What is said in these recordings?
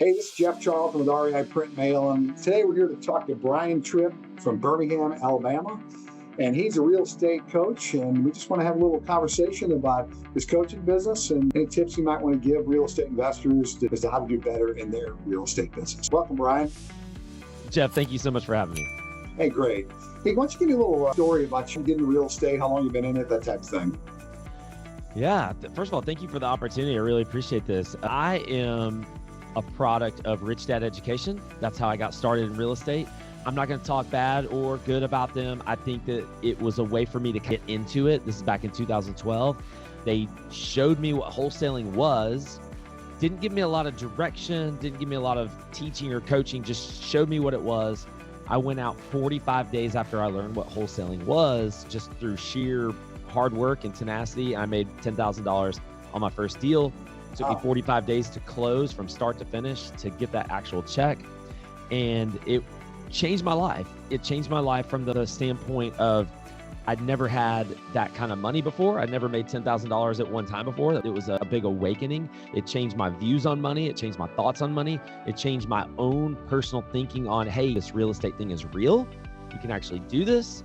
Hey, this is Jeff Charlton with REIPrintMail, and today we're here to talk to Brian Trippe from Birmingham, Alabama. And he's a real estate coach, and we just want to have a little conversation about his coaching business and any tips you might want to give real estate investors as to how to do better in their real estate business. Welcome, Brian. Jeff, thank you so much for having me. Hey, great. Hey, why don't you give me a little story about you getting into real estate, how long you've been in it, that type of thing. Yeah, first of all, thank you for the opportunity. I really appreciate this. I am a product of Rich Dad Education. That's how I got started in real estate. I'm not going to talk bad or good about them. I think that it was a way for me to get into it. This is back in 2012. They showed me what wholesaling was, didn't give me a lot of direction, didn't give me a lot of teaching or coaching, just showed me what it was. I went out 45 days after I learned what wholesaling was, just through sheer hard work and tenacity. I made $10,000 on my first deal. It took me 45 days to close from start to finish to get that actual check. And it changed my life. It changed my life from the standpoint of I'd never had that kind of money before. I'd never made $10,000 at one time before. It was a big awakening. It changed my views on money. It changed my thoughts on money. It changed my own personal thinking on, hey, this real estate thing is real. You can actually do this.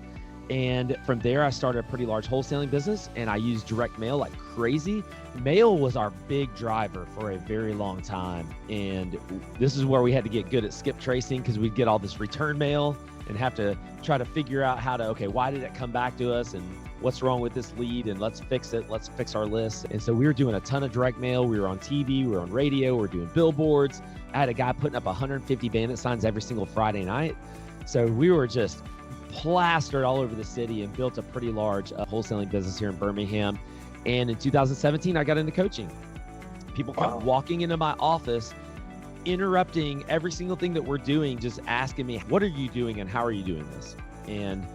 And from there, I started a pretty large wholesaling business, and I used direct mail like crazy. Mail was our big driver for a very long time. And this is where we had to get good at skip tracing, because we'd get all this return mail and have to try to figure out how to, okay, why did it come back to us and what's wrong with this lead, and let's fix it. Let's fix our list. And so we were doing a ton of direct mail. We were on TV, we were on radio, we were doing billboards. I had a guy putting up 150 bandit signs every single Friday night. So we were just plastered all over the city and built a pretty large wholesaling business here in Birmingham. And in 2017, I got into coaching. People kept walking into my office, interrupting every single thing that we're doing, just asking me, what are you doing and how are you doing this? And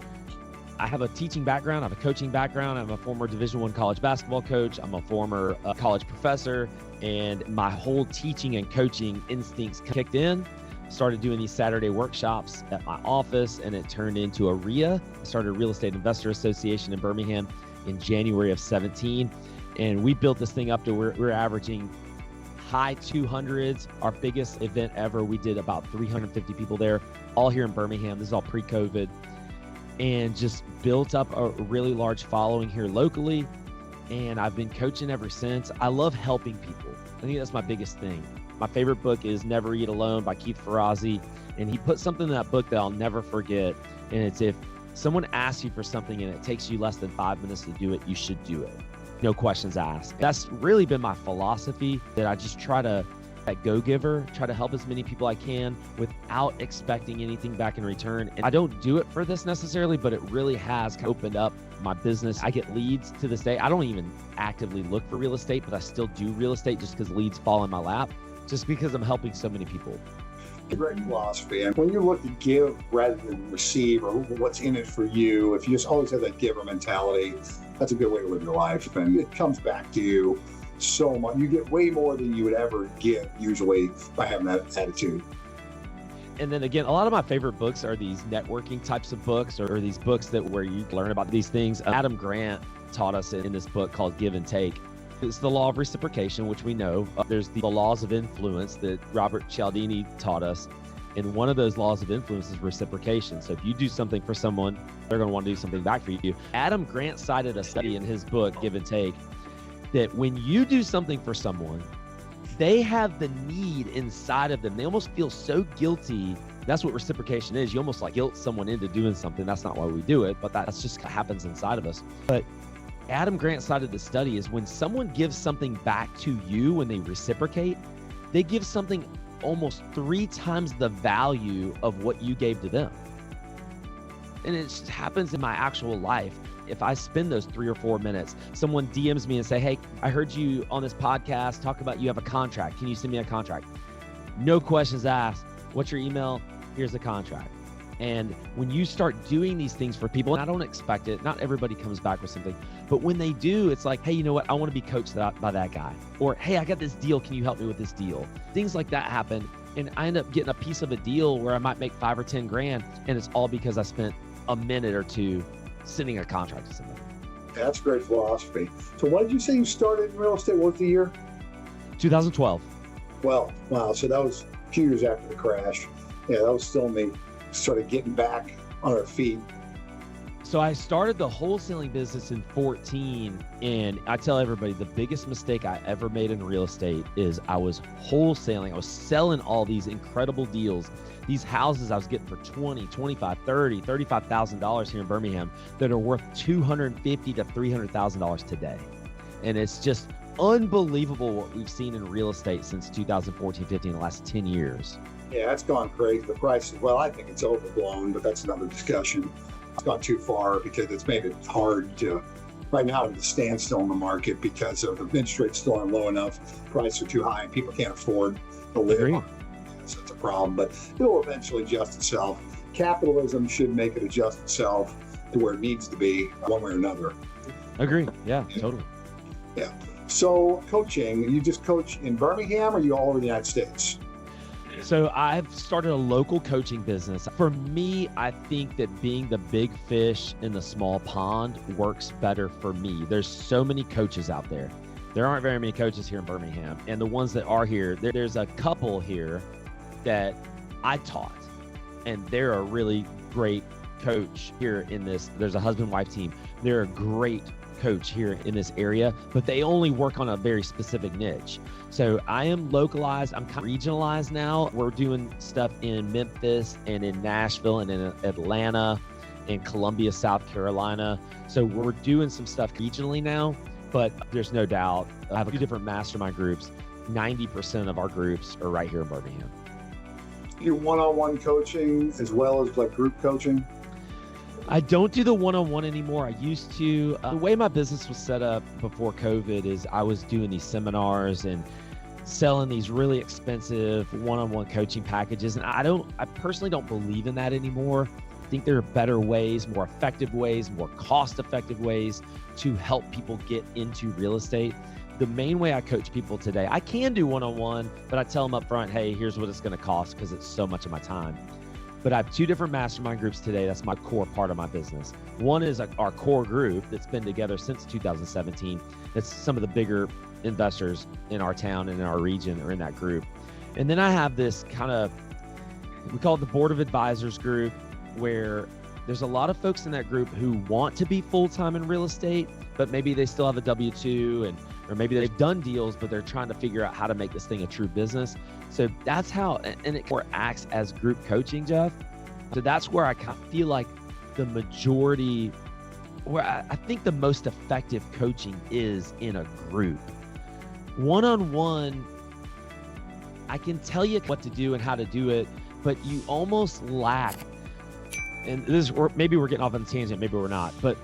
I have a teaching background, I have a coaching background. I'm a former Division I college basketball coach. I'm a former college professor, and my whole teaching and coaching instincts kicked in. Started doing these Saturday workshops at my office, and it turned into a RIA. I started a Real Estate Investor Association in Birmingham in January of 17. And we built this thing up to where we're averaging high 200s. Our biggest event ever, we did about 350 people there, all here in Birmingham. This is all pre-COVID. And just built up a really large following here locally. And I've been coaching ever since. I love helping people. I think that's my biggest thing. My favorite book is Never Eat Alone by Keith Ferrazzi. And he put something in that book that I'll never forget. And it's, if someone asks you for something and it takes you less than 5 minutes to do it, you should do it. No questions asked. That's really been my philosophy, that I just try to, that go-giver, try to help as many people I can without expecting anything back in return. And I don't do it for this necessarily, but it really has opened up my business. I get leads to this day. I don't even actively look for real estate, but I still do real estate just because leads fall in my lap, just because I'm helping so many people. Great philosophy. And when you look to give rather than receive, or what's in it for you, if you just always have that giver mentality, that's a good way to live your life. And it comes back to you so much. You get way more than you would ever get usually by having that attitude. And then again, a lot of my favorite books are these networking types of books, or these books that where you learn about these things. Adam Grant taught us in this book called Give and Take. It's the law of reciprocation, which we know. There's the laws of influence that Robert Cialdini taught us. And one of those laws of influence is reciprocation. So if you do something for someone, they're going to want to do something back for you. Adam Grant cited a study in his book, Give and Take, that when you do something for someone, they have the need inside of them. They almost feel so guilty. That's what reciprocation is. You almost like guilt someone into doing something. That's not why we do it, but that's just happens inside of us. But Adam Grant cited the study is when someone gives something back to you, when they reciprocate, they give something almost 3 times the value of what you gave to them. And it just happens in my actual life. If I spend those 3 or 4 minutes, someone DMs me and say, hey, I heard you on this podcast talk about you have a contract. Can you send me a contract? No questions asked. What's your email? Here's the contract. And when you start doing these things for people, and I don't expect it, not everybody comes back with something, but when they do, it's like, hey, you know what? I want to be coached by that guy. Or, hey, I got this deal. Can you help me with this deal? Things like that happen. And I end up getting a piece of a deal where I might make 5 or 10 grand. And it's all because I spent a minute or two sending a contract to somebody. That's great philosophy. So what did you say you started in real estate? What was the year? 2012. Well, wow. So that was a few years after the crash. Yeah, that was still me sort of getting back on our feet. So I started the wholesaling business in 14, and I tell everybody the biggest mistake I ever made in real estate is I was wholesaling. I was selling all these incredible deals, these houses I was getting for $20, $25, $30, $35,000 here in Birmingham that are worth $250,000 to $300,000 today. And it's just unbelievable what we've seen in real estate since 2014, 15, the last 10 years. Yeah, it's gone crazy. The price, well, I think it's overblown, but that's another discussion. It's gone too far because it's made it hard to, right now, to stand still in the market because of the interest rates still aren't low enough, prices are too high, and people can't afford to live. So it's a problem, but it will eventually adjust itself. Capitalism should make it adjust itself to where it needs to be, one way or another. Agree. Yeah, totally. Yeah. So coaching, you just coach in Birmingham, or you all over the United States? So I've started a local coaching business. For me, I think that being the big fish in the small pond works better for me. There's so many coaches out there. There aren't very many coaches here in Birmingham. And the ones that are here, there's a couple here that I taught, and they're a really great coach here in this. There's a husband-wife team. They're a great coach here in this area, but they only work on a very specific niche. So I am localized. I'm kind of regionalized now. We're doing stuff in Memphis and in Nashville and in Atlanta and Columbia, South Carolina. So we're doing some stuff regionally now, but there's no doubt I have a few different mastermind groups. 90% of our groups are right here in Birmingham. You one-on-one coaching as well as like group coaching? I don't do the one-on-one anymore. I used to. The way my business was set up before COVID is I was doing these seminars and selling these really expensive one-on-one coaching packages. And I personally don't believe in that anymore. I think there are better ways, more effective ways, more cost-effective ways to help people get into real estate. The main way I coach people today, I can do one-on-one, but I tell them up front, hey, here's what it's going to cost because it's so much of my time. But I have two different mastermind groups today. That's my core part of my business. One is our core group that's been together since 2017. That's some of the bigger investors in our town and in our region are in that group. And then I have this kind of, we call it the Board of Advisors group, where there's a lot of folks in that group who want to be full-time in real estate, but maybe they still have a W-2 or maybe they've done deals, but they're trying to figure out how to make this thing a true business. So that's how, and it acts as group coaching, Jeff. So that's where I kind of feel like the majority, where I think the most effective coaching is in a group. One-on-one, I can tell you what to do and how to do it, but you almost lack, and this is, maybe we're getting off on a tangent, maybe we're not, but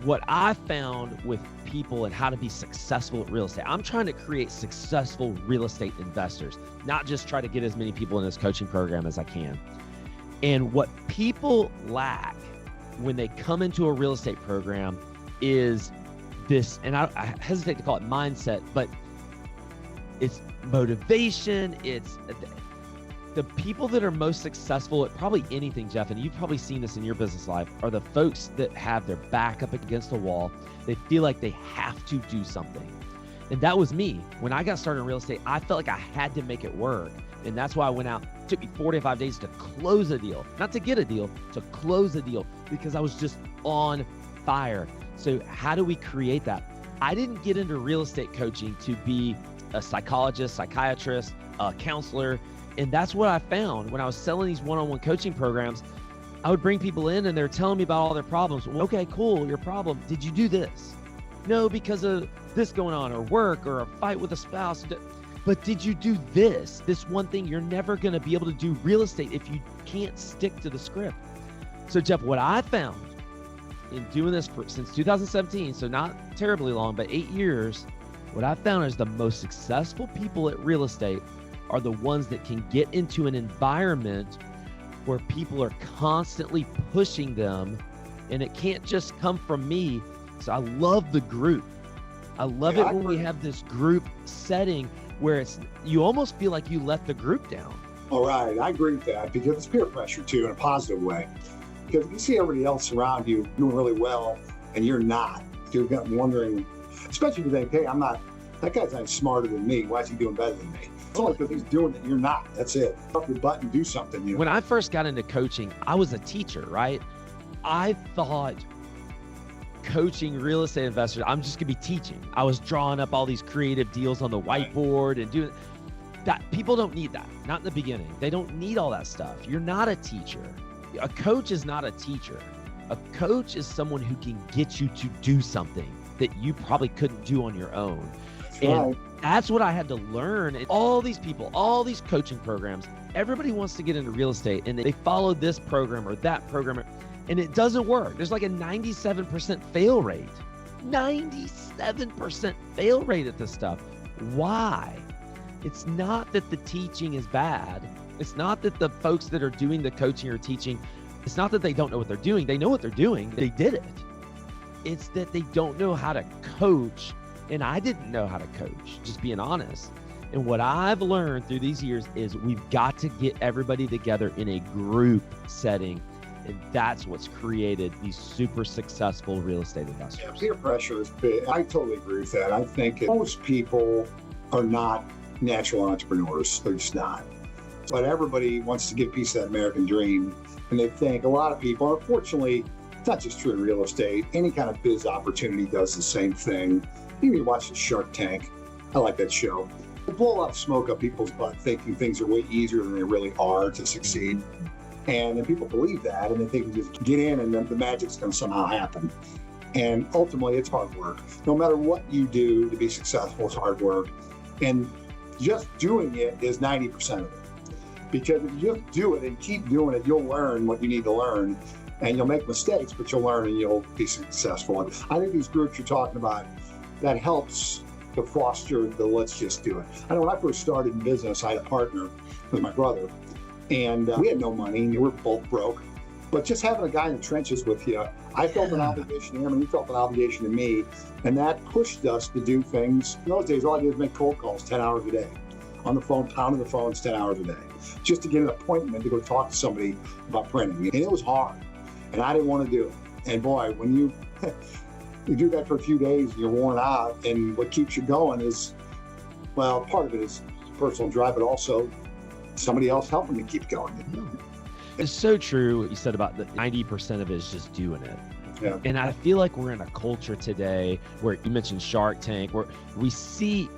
what I found with people and how to be successful at real estate, I'm trying to create successful real estate investors, not just try to get as many people in this coaching program as I can. And what people lack when they come into a real estate program is this, and I hesitate to call it mindset, but it's motivation. It's the people that are most successful at probably anything, Jeff, and you've probably seen this in your business life, are the folks that have their back up against the wall. They feel like they have to do something. And that was me. When I got started in real estate, I felt like I had to make it work. And that's why I went out. It took me 45 days to close a deal, not to get a deal, to close a deal, because I was just on fire. So how do we create that? I didn't get into real estate coaching to be a psychologist, psychiatrist, a counselor. And that's what I found when I was selling these one-on-one coaching programs. I would bring people in and they're telling me about all their problems. Well, okay, cool, your problem. Did you do this? No, because of this going on, or work, or a fight with a spouse. But did you do this one thing? You're never going to be able to do real estate if you can't stick to the script. So Jeff, what I found in doing this since 2017, so not terribly long, but 8 years, what I found is the most successful people at real estate are the ones that can get into an environment where people are constantly pushing them, and it can't just come from me. So I love the group. I love it when we have this group setting where it's, you almost feel like you let the group down. All right, I agree with that, because it's peer pressure too, in a positive way. Because you see everybody else around you doing really well and you're not. You're wondering, especially if you think, hey, I'm not that guy's not smarter than me. Why is he doing better than me? It's only because he's doing it, you're not. That's it. Up your butt and do something. When I first got into coaching, I was a teacher, right? I thought coaching real estate investors, I'm just gonna be teaching. I was drawing up all these creative deals on the whiteboard and doing that. People don't need that, not in the beginning. They don't need all that stuff. You're not a teacher. A coach is not a teacher. A coach is someone who can get you to do something that you probably couldn't do on your own. And that's what I had to learn. And all these people, all these coaching programs, everybody wants to get into real estate and they follow this program or that program, and it doesn't work. There's like a 97% fail rate. 97% fail rate at this stuff. Why? It's not that the teaching is bad. It's not that the folks that are doing the coaching or teaching, it's not that they don't know what they're doing. They know what they're doing. They did it. It's that they don't know how to coach. And I didn't know how to coach, just being honest. And what I've learned through these years is we've got to get everybody together in a group setting. And that's what's created these super successful real estate investors. Yeah, peer pressure is big. I totally agree with that. I think most people are not natural entrepreneurs. They're just not. But everybody wants to get a piece of that American dream. And they think a lot of people, unfortunately, it's not just true in real estate. Any kind of biz opportunity does the same thing. Even you watch the Shark Tank. I like that show. They blow a lot of smoke up people's butt thinking things are way easier than they really are to succeed. And then people believe that and they think you just get in and then the magic's going to somehow happen. And ultimately, it's hard work. No matter what you do to be successful, it's hard work. And just doing it is 90% of it. Because if you just do it and keep doing it, you'll learn what you need to learn. And you'll make mistakes, but you'll learn and you'll be successful. And I think these groups you're talking about, that helps to foster the let's just do it. I know when I first started in business, I had a partner with my brother, and we had no money, and we were both broke. But just having a guy in the trenches with you, I felt an obligation to him, and he felt an obligation to me, and that pushed us to do things. In those days, all I did was make cold calls 10 hours a day. On the phone, pounding the phones 10 hours a day, just to get an appointment to go talk to somebody about printing. And it was hard, and I didn't want to do it. And boy, when you do that for a few days and you're worn out, and what keeps you going is, well, part of it is personal drive, but also somebody else helping you keep going. It's so true what you said about the 90% of it is just doing it. Yeah. And I feel like we're in a culture today where you mentioned Shark Tank, where we see,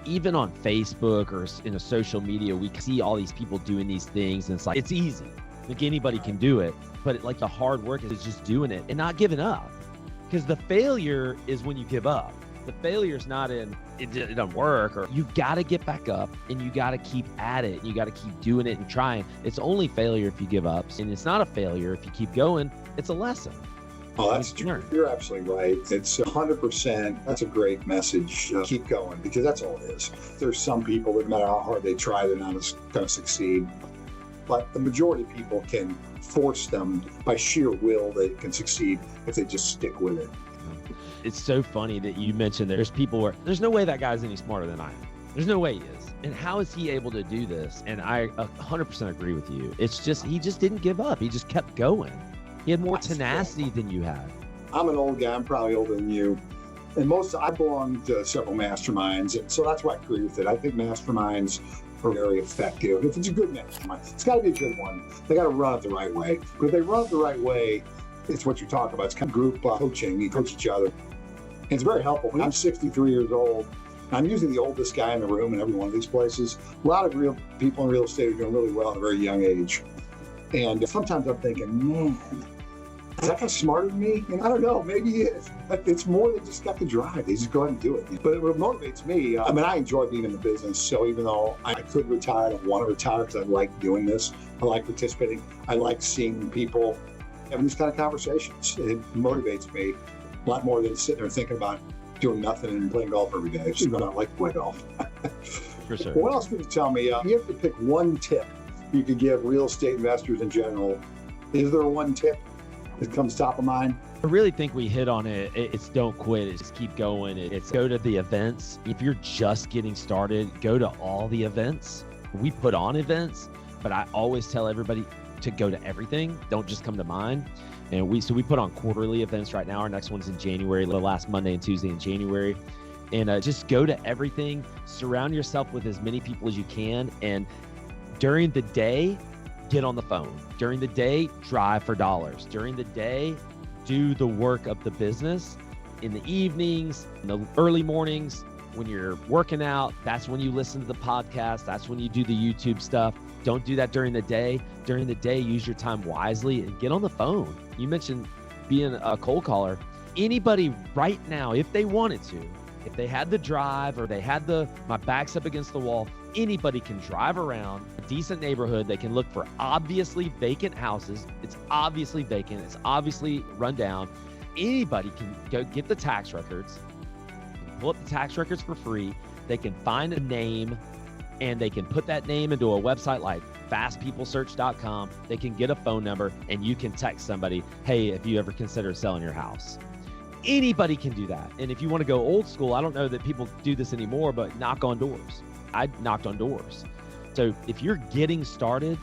even on Facebook or in a social media, we see all these people doing these things, and it's like, it's easy. Like anybody can do it, but like the hard work is just doing it and not giving up. Because the failure is when you give up. The failure is not in it doesn't work, or you got to get back up and you got to keep at it. You got to keep doing it and trying. It's only failure if you give up, and it's not a failure if you keep going. It's a lesson. Oh, that's true. You're absolutely right. It's 100%. That's a great message. Keep going, because that's all it is. There's some people that no matter how hard they try, they're not going to succeed. But the majority of people can force them by sheer will, they can succeed if they just stick with it. It's so funny that you mentioned there's people where there's no way that guy's any smarter than I am. There's no way he is. And how is he able to do this? And I 100% agree with you. It's just, he just didn't give up. He just kept going. He had more tenacity than you had. I'm an old guy. I'm probably older than you. And I belong to several masterminds. And so that's why I agree with it. I think masterminds are very effective. If it's a good mastermind, it's got to be a good one. They got to run it the right way. But if they run it the right way, it's what you're talking about. It's kind of group coaching. You coach each other. And it's very helpful. When I'm 63 years old, I'm usually the oldest guy in the room in every one of these places. A lot of real people in real estate are doing really well at a very young age. And sometimes I'm thinking, man, is that guy smarter than me? And I don't know, maybe he is. But it's more than just got the drive. They just go ahead and do it. But what motivates me, I enjoy being in the business. So even though I could retire, I don't want to retire because I like doing this. I like participating. I like seeing people having these kind of conversations. It motivates me a lot more than sitting there thinking about doing nothing and playing golf every day. I don't like to play golf. For sure. What else could you tell me? You have to pick one tip you could give real estate investors in general. Is there one tip that comes top of mind? I really think we hit on it. It's don't quit. It's just keep going. It's go to the events. If you're just getting started, go to all the events. We put on events, but I always tell everybody to go to everything. Don't just come to mine. And we put on quarterly events right now. Our next one's in January, the last Monday and Tuesday in January. And just go to everything, surround yourself with as many people as you can. And during the day, get on the phone. During the day, drive for dollars. During the day, do the work of the business. In the evenings, in the early mornings, when you're working out, that's when you listen to the podcast. That's when you do the YouTube stuff. Don't do that during the day. During the day, use your time wisely and get on the phone. You mentioned being a cold caller. Anybody right now, if they wanted to, if they had the drive or they had my back's up against the wall, anybody can drive around a decent neighborhood. They can look for obviously vacant houses. It's obviously vacant. It's obviously run down. Anybody can go get the tax records, pull up the tax records for free. They can find a name and they can put that name into a website like fastpeoplesearch.com. They can get a phone number and you can text somebody, hey, have you ever considered selling your house? Anybody can do that. And if you want to go old school, I don't know that people do this anymore, but knock on doors. I knocked on doors. So if you're getting started,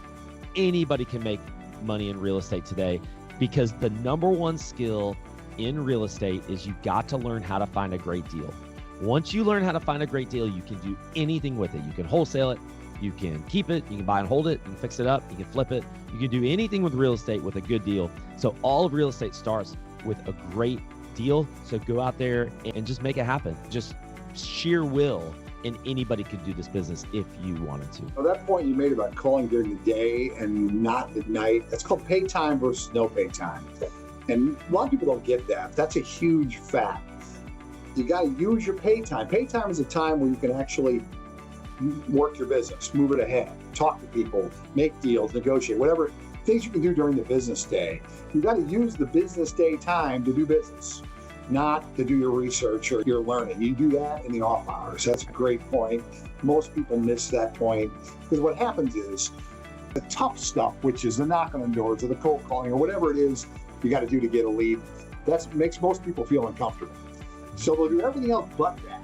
anybody can make money in real estate today, because the number one skill in real estate is you got to learn how to find a great deal. Once you learn how to find a great deal, you can do anything with it. You can wholesale it, you can keep it, you can buy and hold it, you can fix it up, you can flip it. You can do anything with real estate with a good deal. So all of real estate starts with a great deal. So go out there and just make it happen. Just sheer will, and anybody could do this business if you wanted to. Well, that point you made about calling during the day and not at night, that's called pay time versus no pay time. And a lot of people don't get that. That's a huge fact. You got to use your pay time. Pay time is a time where you can actually work your business, move it ahead, talk to people, make deals, negotiate, whatever things you can do during the business day. You got to use the business day time to do business, not to do your research or your learning. You do that in the off hours. That's a great point. Most people miss that point, because what happens is the tough stuff, which is the knocking on doors or the cold calling or whatever it is you got to do to get a lead, that makes most people feel uncomfortable. So they'll do everything else but that,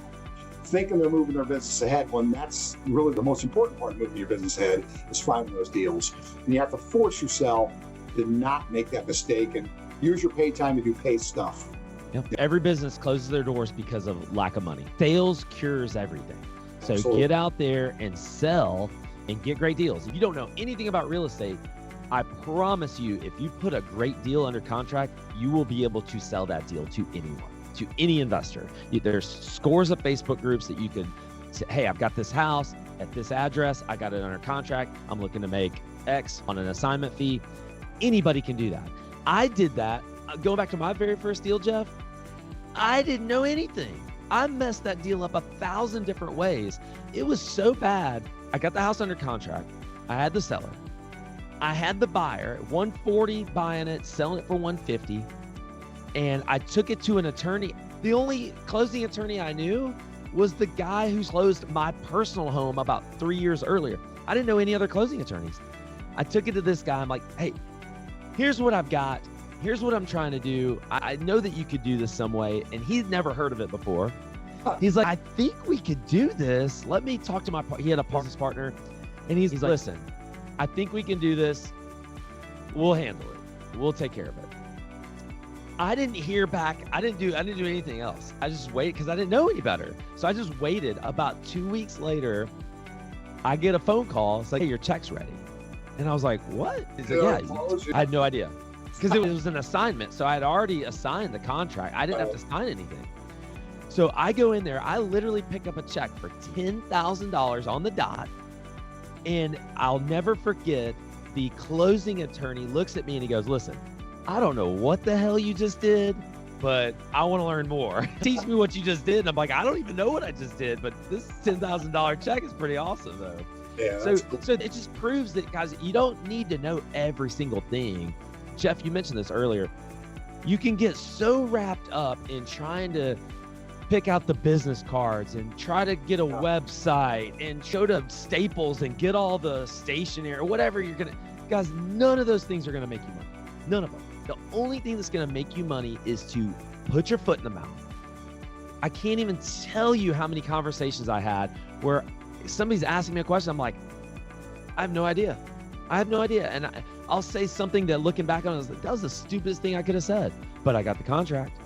thinking they're moving their business ahead, when that's really the most important part of moving your business ahead, is finding those deals. And you have to force yourself to not make that mistake and use your pay time to do pay stuff. Yep. Every business closes their doors because of lack of money. Sales cures everything. So Absolutely. Get out there and sell and get great deals. If you don't know anything about real estate, I promise you, if you put a great deal under contract, you will be able to sell that deal to anyone, to any investor. There's scores of Facebook groups that you could say, hey, I've got this house at this address. I got it under contract. I'm looking to make X on an assignment fee. Anybody can do that. I did that. Going back to my very first deal, Jeff, I didn't know anything. I messed that deal up 1,000 different ways. It was so bad. I got the house under contract. I had the seller. I had the buyer, 140 buying it, selling it for 150. And I took it to an attorney. The only closing attorney I knew was the guy who closed my personal home about 3 years earlier. I didn't know any other closing attorneys. I took it to this guy. I'm like, hey, here's what I've got. Here's what I'm trying to do. I know that you could do this some way. And he'd never heard of it before. He's like, I think we could do this. Let me talk to he had a business partner. And he's like, listen, I think we can do this. We'll handle it. We'll take care of it. I didn't hear back. I didn't do anything else. I just waited because I didn't know any better. So I just waited. About 2 weeks later, I get a phone call. It's like, hey, your check's ready. And I was like, what? He's like, yeah. I had no idea. Because it was an assignment. So I had already assigned the contract. I didn't have to sign anything. So I go in there. I literally pick up a check for $10,000 on the dot. And I'll never forget, the closing attorney looks at me and he goes, listen, I don't know what the hell you just did, but I want to learn more. Teach me what you just did. And I'm like, I don't even know what I just did, but this $10,000 check is pretty awesome though. Yeah. So it just proves that, guys, you don't need to know every single thing. Jeff, you mentioned this earlier. You can get so wrapped up in trying to pick out the business cards and try to get a website and go to Staples and get all the stationery or whatever you're going to, guys, none of those things are going to make you money. None of them. The only thing that's going to make you money is to put your foot in the mouth. I can't even tell you how many conversations I had where somebody's asking me a question. I'm like, I have no idea. And I'll say something that looking back on it, that was the stupidest thing I could have said, but I got the contract.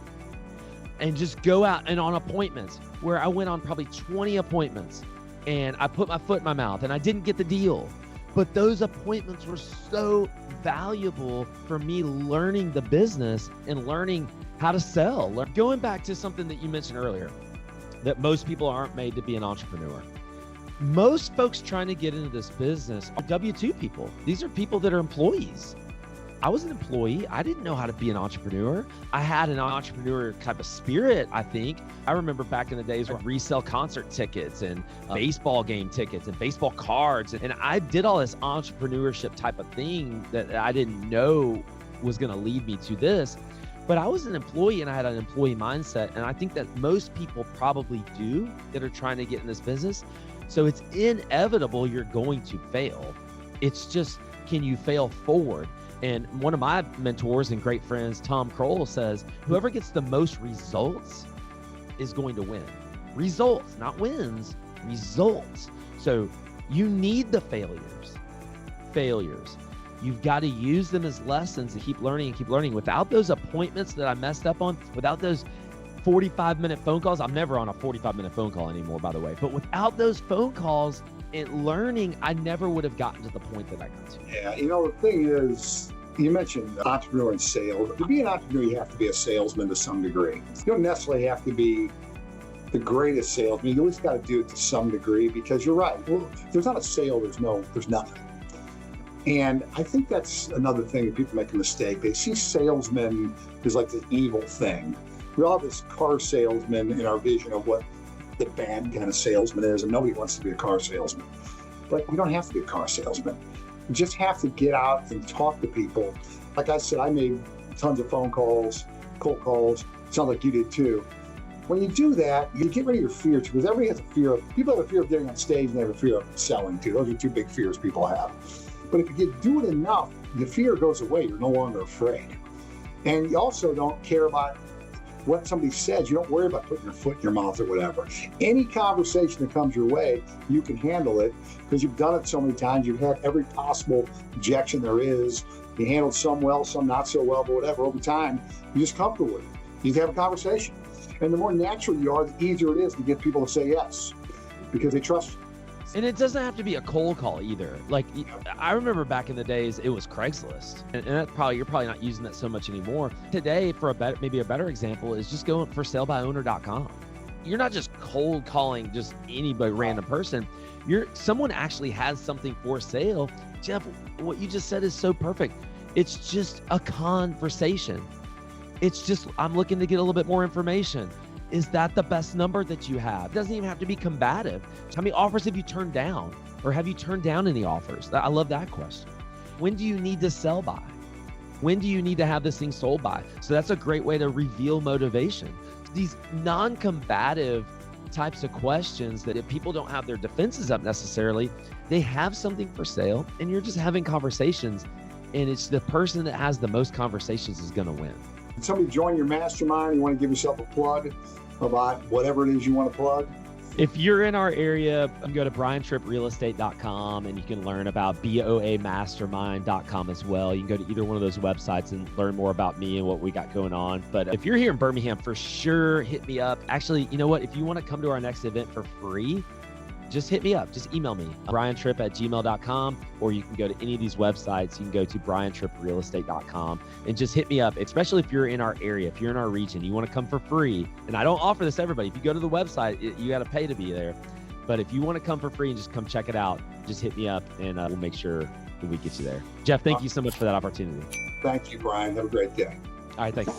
and just go out and on appointments where I went on probably 20 appointments and I put my foot in my mouth and I didn't get the deal. But those appointments were so valuable for me learning the business and learning how to sell. Going back to something that you mentioned earlier, that most people aren't made to be an entrepreneur. Most folks trying to get into this business are W-2 people. These are people that are employees. I was an employee. I didn't know how to be an entrepreneur. I had an entrepreneur type of spirit, I think. I remember back in the days where resell concert tickets and baseball game tickets and baseball cards. And I did all this entrepreneurship type of thing that I didn't know was going to lead me to this. But I was an employee and I had an employee mindset. And I think that most people probably do that are trying to get in this business. So it's inevitable you're going to fail. It's just, can you fail forward? And one of my mentors and great friends, Tom Kroll, says, whoever gets the most results is going to win. Results, not wins, results. So you need the failures. You've got to use them as lessons to keep learning and keep learning. Without those appointments that I messed up on, without those 45-minute phone calls, I'm never on a 45-minute phone call anymore, by the way. But without those phone calls and learning, I never would have gotten to the point that I got to. Yeah, the thing is, you mentioned entrepreneur and sales. To be an entrepreneur, you have to be a salesman to some degree. You don't necessarily have to be the greatest salesman. You at least got to do it to some degree, because you're right. Well, if there's not a sale, there's nothing. And I think that's another thing that people make a mistake. They see salesmen as like the evil thing. We all have this car salesman in our vision of what the bad kind of salesman is, and nobody wants to be a car salesman. But you don't have to be a car salesman. You just have to get out and talk to people. Like I said, I made tons of phone calls, cold calls. Sounds like you did too. When you do that, you get rid of your fear too, because everybody has a fear of, people have a fear of getting on stage and they have a fear of selling too. Those are two big fears people have. But if you do it enough, the fear goes away. You're no longer afraid. And you also don't care about what somebody says. You don't worry about putting your foot in your mouth or whatever. Any conversation that comes your way, you can handle it because you've done it so many times. You've had every possible objection there is. You handled some well, some not so well, but whatever. Over time, you're just comfortable with it. You have a conversation. And the more natural you are, the easier it is to get people to say yes because they trust you. And it doesn't have to be a cold call either. Like, I remember back in the days, it was Craigslist. And that's you're probably not using that so much anymore. Today, for maybe a better example, is just going for salebyowner.com. You're not just cold calling just anybody, random person. Someone actually has something for sale. Jeff, what you just said is so perfect. It's just a conversation. It's just, I'm looking to get a little bit more information. Is that the best number that you have? It doesn't even have to be combative. How many offers have you turned down? Or have you turned down any offers? I love that question. When do you need to sell by? When do you need to have this thing sold by? So that's a great way to reveal motivation. These non-combative types of questions that if people don't have their defenses up necessarily, they have something for sale and you're just having conversations, and it's the person that has the most conversations is going to win. Somebody join your mastermind, you want to give yourself a plug about whatever it is you want to plug? If you're in our area, you can go to briantripperealestate.com and you can learn about boamastermind.com as well. You can go to either one of those websites and learn more about me and what we got going on. But if you're here in Birmingham, for sure, hit me up. Actually, you know what? If you want to come to our next event for free, just hit me up. Just email me, briantrippe@gmail.com, or you can go to any of these websites. You can go to briantripperealestate.com and just hit me up, especially if you're in our area, if you're in our region, you want to come for free. And I don't offer this to everybody. If you go to the website, you got to pay to be there. But if you want to come for free and just come check it out, just hit me up and we'll make sure that we get you there. Jeff, thank you so much for that opportunity. Thank you, Brian. Have a great day. All right, thanks.